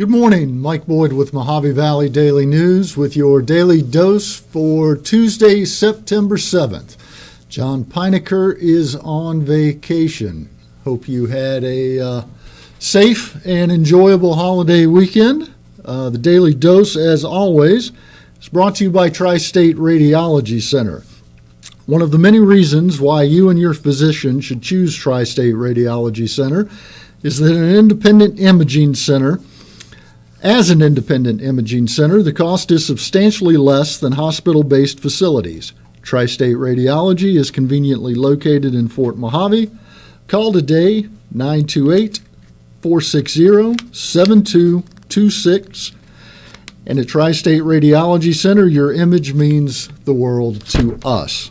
Good morning, Mike Boyd with Mojave Valley Daily News with your daily dose for Tuesday, September 7th. John Pinecker is on vacation. Hope you had a safe and enjoyable holiday weekend. The Daily Dose, as always, is brought to you by Tri-State Radiology Center. One of the many reasons why you and your physician should choose Tri-State Radiology Center is that an independent imaging center As an independent imaging center, the cost is substantially less than hospital-based facilities. Tri-State Radiology is conveniently located in Fort Mojave. Call today, 928-460-7226. And at Tri-State Radiology Center, your image means the world to us.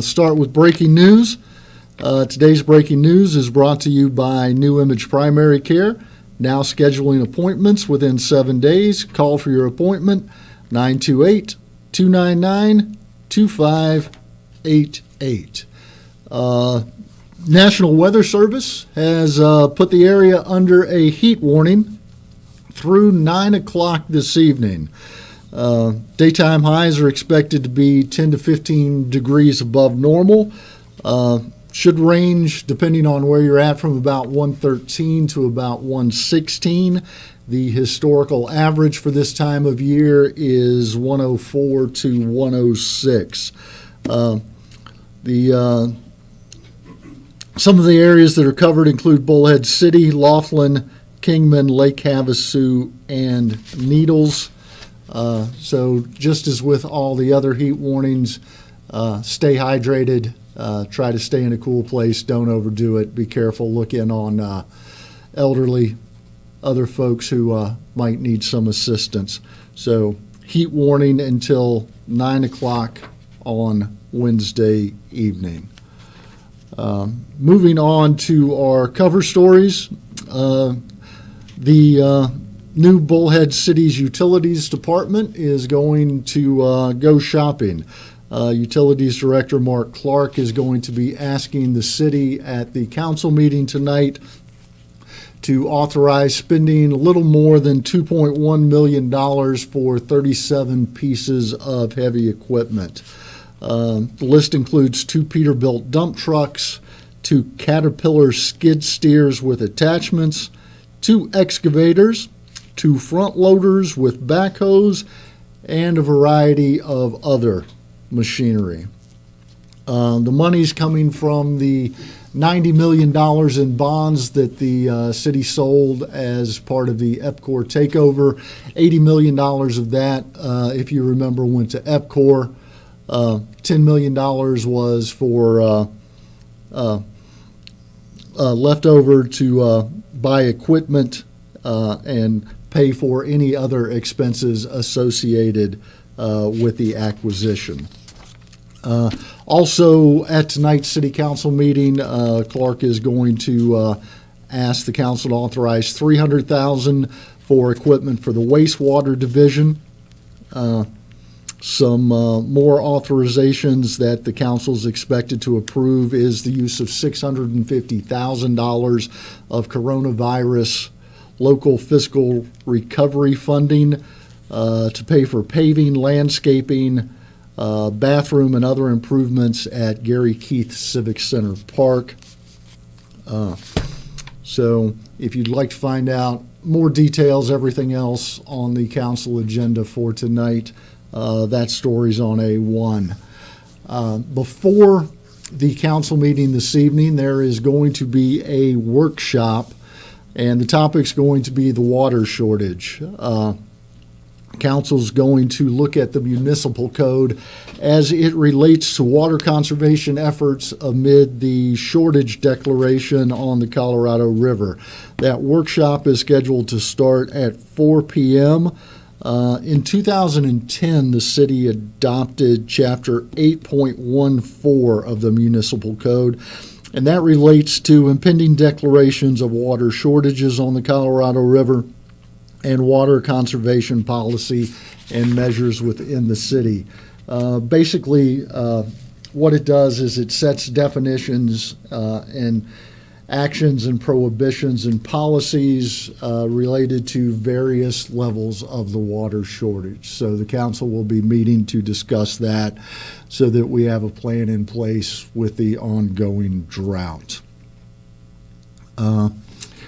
Start with breaking news. Today's breaking news is brought to you by New Image Primary Care. Now scheduling appointments within 7 days. Call for your appointment, 928-299-2588. National Weather Service has put the area under a heat warning through 9 o'clock this evening. Daytime highs are expected to be 10 to 15 degrees above normal. Should range, depending on where you're at, from about 113 to about 116. The historical average for this time of year is 104 to 106. Some of the areas that are covered include Bullhead City, Laughlin, Kingman, Lake Havasu, and Needles. So just as with all the other heat warnings, stay hydrated. Try to stay in a cool place. Don't overdo it. Be careful. Look in on elderly, other folks who might need some assistance. So heat warning until 9 o'clock on Wednesday evening. Moving on to our cover stories. The new Bullhead City's Utilities Department is going to go shopping. Utilities Director Mark Clark is going to be asking the city at the council meeting tonight to authorize spending a little more than $2.1 million for 37 pieces of heavy equipment. The list includes 2 Peterbilt dump trucks, 2 Caterpillar skid steers with attachments, 2 excavators, 2 front loaders with backhoes, and a variety of other machinery. The money's coming from the $90 million in bonds that the city sold as part of the EPCOR takeover. $80 million of that, if you remember, went to EPCOR. $10 million was for leftover to buy equipment and pay for any other expenses associated with the acquisition. Also, at tonight's City Council meeting, Clark is going to ask the council to authorize $300,000 for equipment for the wastewater division. Some more authorizations that the council is expected to approve is the use of $650,000 of coronavirus local fiscal recovery funding to pay for paving, landscaping, bathroom, and other improvements at Gary Keith Civic Center Park. So if you'd like to find out more details, everything else on the council agenda for tonight, that story's on A1. Before the council meeting this evening, there is going to be a workshop, and the topic's going to be the water shortage. Council's going to look at the municipal code as it relates to water conservation efforts amid the shortage declaration on the Colorado River. That workshop is scheduled to start at 4 p.m. In 2010, the city adopted Chapter 8.14 of the Municipal Code, and that relates to impending declarations of water shortages on the Colorado River and water conservation policy and measures within the city. Basically, what it does is it sets definitions and actions and prohibitions and policies related to various levels of the water shortage. So the council will be meeting to discuss that so that we have a plan in place with the ongoing drought.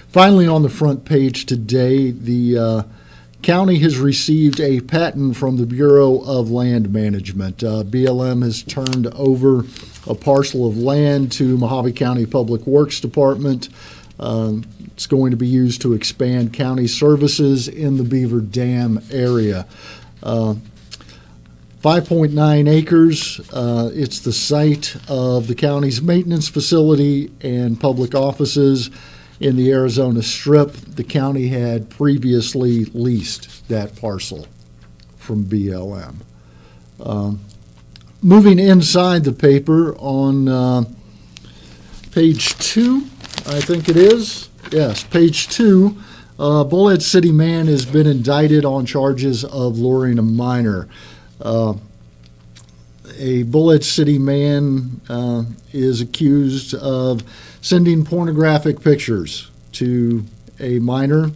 Finally, on the front page today, the county has received a patent from the Bureau of Land Management. BLM has turned over a parcel of land to Mojave County Public Works Department. It's going to be used to expand county services in the Beaver Dam area. 5.9 acres. It's the site of the county's maintenance facility and public offices in the Arizona Strip. The county had previously leased that parcel from BLM. Moving inside the paper on page 2, I think it is. Yes, page 2. Bullhead City man has been indicted on charges of luring a minor. A Bullhead City man is accused of sending pornographic pictures to a minor.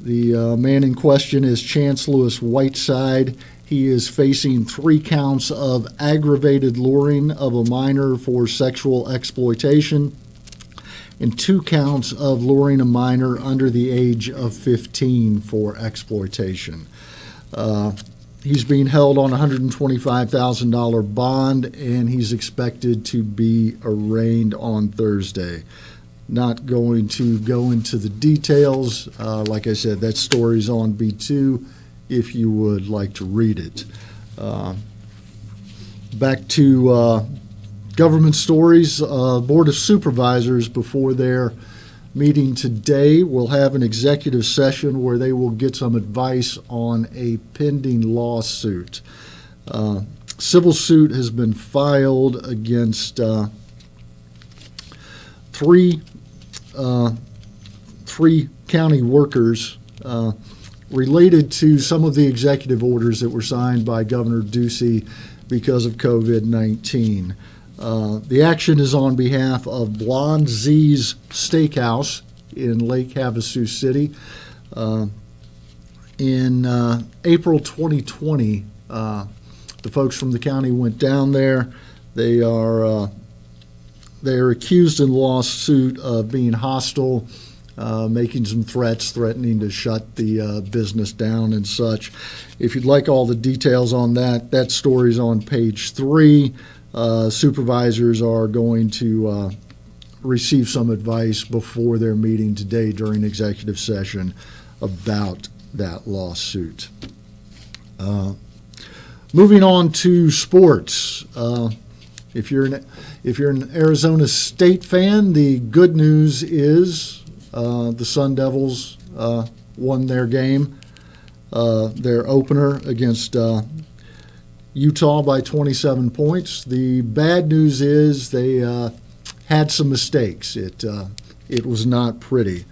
The man in question is Chance Lewis Whiteside. He is facing 3 counts of aggravated luring of a minor for sexual exploitation and 2 counts of luring a minor under the age of 15 for exploitation. He's being held on a $125,000 bond, and he's expected to be arraigned on Thursday. Not going to go into the details. Like I said, that story's on B2 if you would like to read it. Back to government stories. Board of Supervisors, before their meeting today, will have an executive session where they will get some advice on a pending lawsuit. Civil suit has been filed against three county workers related to some of the executive orders that were signed by Governor Ducey because of COVID-19. The action is on behalf of Blonde Z's Steakhouse in Lake Havasu City. In April 2020, the folks from the county went down there. They are accused in the lawsuit of being hostile, making some threats, threatening to shut the business down and such. If you'd like all the details on that, that story's on page 3. Supervisors are going to receive some advice before their meeting today during executive session about that lawsuit. Moving on to sports. If you're an Arizona State fan, the good news is the Sun Devils won their game, their opener against Utah by 27 points. The bad news is they had some mistakes. It was not pretty.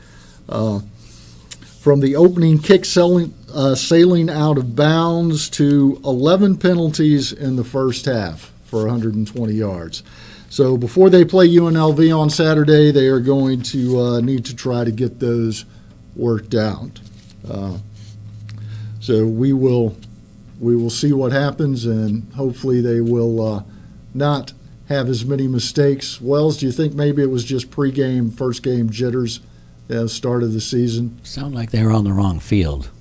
From the opening kick sailing out of bounds to 11 penalties in the first half for 120 yards. So before they play UNLV on Saturday, they are going to need to try to get those worked out. So we will see what happens, and hopefully they will not have as many mistakes. Wells, do you think maybe it was just pregame, first game jitters at the start of the season? Sound like they were on the wrong field.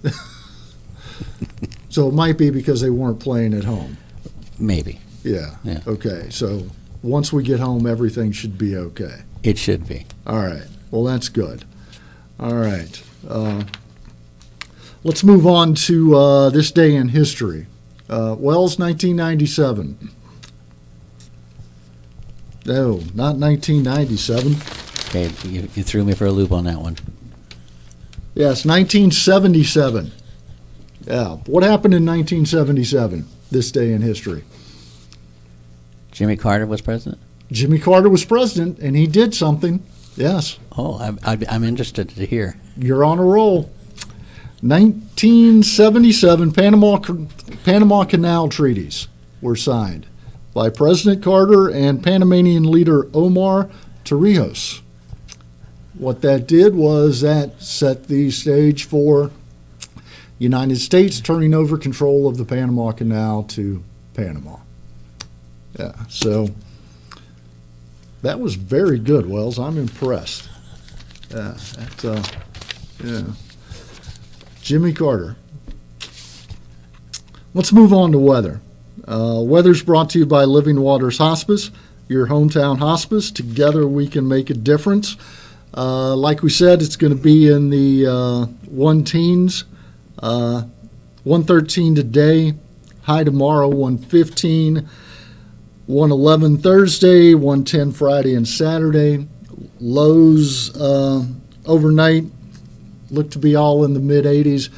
So it might be because they weren't playing at home. Maybe. Yeah. Yeah. Okay. So once we get home, everything should be okay. It should be. All right. Well, that's good. All right. Let's move on to this day in history. Wells, 1997. No, not 1997. Okay, you threw me for a loop on that one. Yes, 1977. Yeah. What happened in 1977, this day in history? Jimmy Carter was president? Jimmy Carter was president, and he did something. Yes. Oh, I'm interested to hear. You're on a roll. 1977 Panama Canal treaties were signed by President Carter and Panamanian leader Omar Torrijos. What that did was that set the stage for United States turning over control of the Panama Canal to Panama. Yeah, so that was very good, Wells. I'm impressed. Yeah, yeah. Jimmy Carter. Let's move on to weather. Weather's brought to you by Living Waters Hospice, your hometown hospice. Together we can make a difference. Like we said, it's going to be in the one teens. 113 today, high tomorrow 115, 111 Thursday, 110 Friday and Saturday. Lows overnight look to be all in the mid 80s.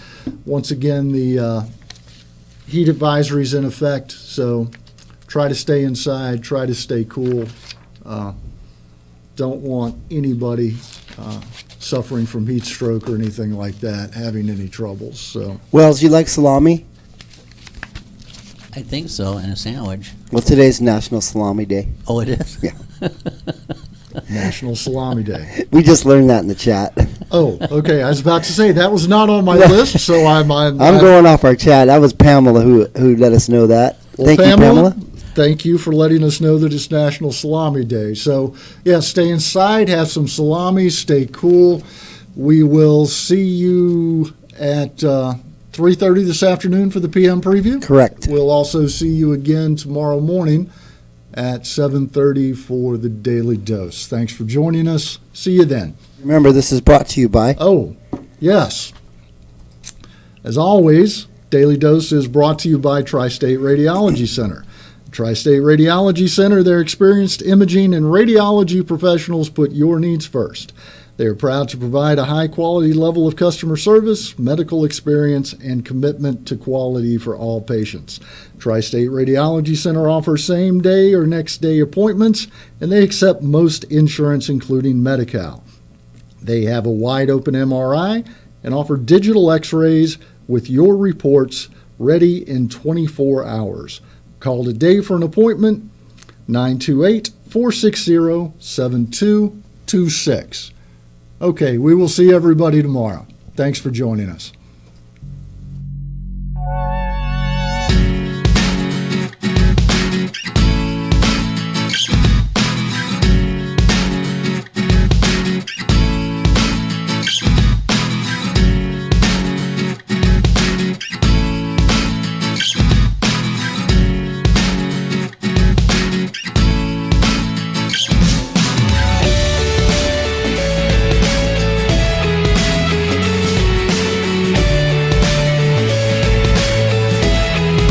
Once again, the heat advisory is in effect, so try to stay inside, try to stay cool. Don't want anybody suffering from heat stroke or anything like that, having any troubles. So, Wells, you like salami? I think so, and a sandwich. Well, today's National Salami Day. Oh, it is? Yeah. National Salami Day. We just learned that in the chat. Oh, okay. I was about to say that was not on my list, so I'm going off our chat. That was Pamela who let us know that. Well, Thank you, Pamela. Thank you for letting us know that it's National Salami Day. So, yeah, stay inside, have some salami, stay cool. We will see you at 3:30 this afternoon for the PM preview. Correct. We'll also see you again tomorrow morning at 7:30 for the Daily Dose. Thanks for joining us. See you then. Remember, this is brought to you by... Oh, yes. As always, Daily Dose is brought to you by Tri-State Radiology Center. Tri-State Radiology Center, their experienced imaging and radiology professionals put your needs first. They are proud to provide a high-quality level of customer service, medical experience, and commitment to quality for all patients. Tri-State Radiology Center offers same-day or next-day appointments, and they accept most insurance, including Medi-Cal. They have a wide-open MRI and offer digital x-rays with your reports ready in 24 hours. Call today for an appointment, 928-460-7226. Okay, we will see everybody tomorrow. Thanks for joining us.